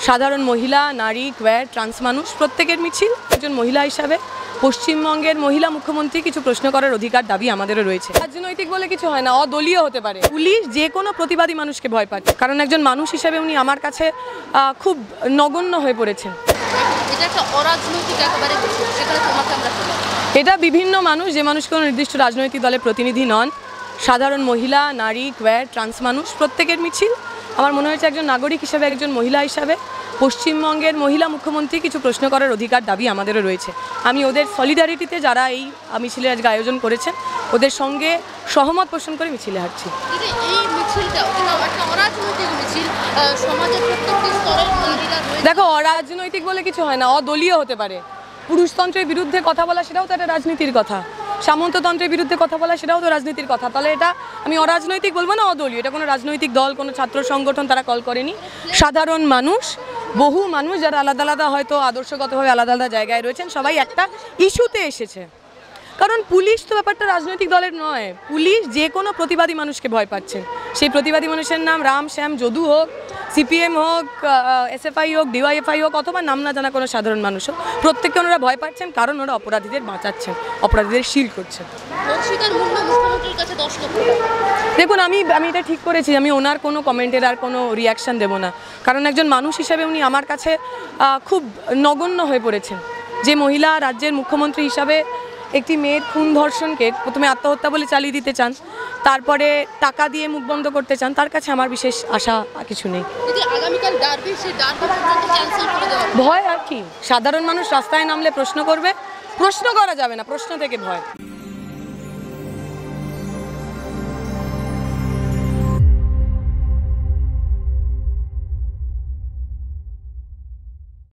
সাধারণ মহিলা, নারী, কোয়ার, ট্রান্স মানুষ প্রত্যেকের মিছিল। একজন মহিলা হিসাবে পশ্চিমবঙ্গের মহিলা মুখ্যমন্ত্রী কিছু প্রশ্ন করার অধিকার দাবি আমাদেরও রয়েছে। রাজনৈতিক বলে কিছু হয় না, অদলীয় হতে পারে। পুলিশ যে কোনো প্রতিবাদী মানুষকে ভয় পাচ্ছে, কারণ একজন মানুষ হিসাবে উনি আমার কাছে খুব নগণ্য হয়ে পড়েছেন। এটা বিভিন্ন মানুষ, যে মানুষ কোনো নির্দিষ্ট রাজনৈতিক দলের প্রতিনিধি নন, সাধারণ মহিলা, নারী, কোয়ার, ট্রান্স মানুষ প্রত্যেকের মিছিল। আমার মনে হয়েছে একজন নাগরিক হিসাবে, একজন মহিলা হিসাবে পশ্চিমবঙ্গের মহিলা মুখ্যমন্ত্রী কিছু প্রশ্ন করার অধিকার দাবি আমাদেরও রয়েছে। আমি ওদের সলিডারিটিতে, যারা এই মিছিলের আজকে আয়োজন করেছেন, ওদের সঙ্গে সহমত পোষণ করে মিছিলে হাঁটছি। দেখো, অরাজনৈতিক বলে কিছু হয় না, অদলীয় হতে পারে। পুরুষতন্ত্রের বিরুদ্ধে কথা বলা, সেটাও তো একটা রাজনীতির কথা। সামন্ততন্ত্রের বিরুদ্ধে কথা বলা, সেটাও তো রাজনীতির কথা। তাহলে এটা আমি অরাজনৈতিক বলবো না, অদলীয়। এটা কোনো রাজনৈতিক দল, কোনো ছাত্র সংগঠন তারা কল করেনি। সাধারণ মানুষ, বহু মানুষ যারা আলাদা আলাদা হয়তো আদর্শগতভাবে আলাদা আলাদা জায়গায় রয়েছেন, সবাই একটা ইস্যুতে এসেছে। কারণ পুলিশ তো ব্যাপারটা রাজনৈতিক দলের নয়। পুলিশ যে কোনো প্রতিবাদী মানুষকে ভয় পাচ্ছেন। সেই প্রতিবাদী মানুষের নাম রাম, শ্যাম, যদু হোক, সিপিএম হোক, এসএফআই হোক, ডিওয়াইএফআই হোক, অথবা নাম না জানা কোনো সাধারণ মানুষ হোক, প্রত্যেককে ওনারা ভয় পাচ্ছেন, কারণ ওরা অপরাধীদের বাঁচাচ্ছেন, অপরাধীদের শিল্ড করছেন। দেখুন, আমি এটা ঠিক করেছি, আমি ওনার কোনো কমেন্টের আর কোনো রিয়াকশান দেবো না, কারণ একজন মানুষ হিসাবে উনি আমার কাছে খুব নগণ্য হয়ে পড়েছেন। যে মহিলা রাজ্যের মুখ্যমন্ত্রী হিসাবে একটি মেয়ের খুন ধর্ষণকে প্রথমে আত্মহত্যা বলে চালিয়ে দিতে চান, তারপরে টাকা দিয়ে মুখ বন্ধ করতে চান, তার কাছে আমার বিশেষ আশা কিছু নেই। ভয় আর কি? সাধারণ মানুষ রাস্তায় নামলে প্রশ্ন করবে, প্রশ্ন করা যাবে না, প্রশ্ন থেকে ভয়।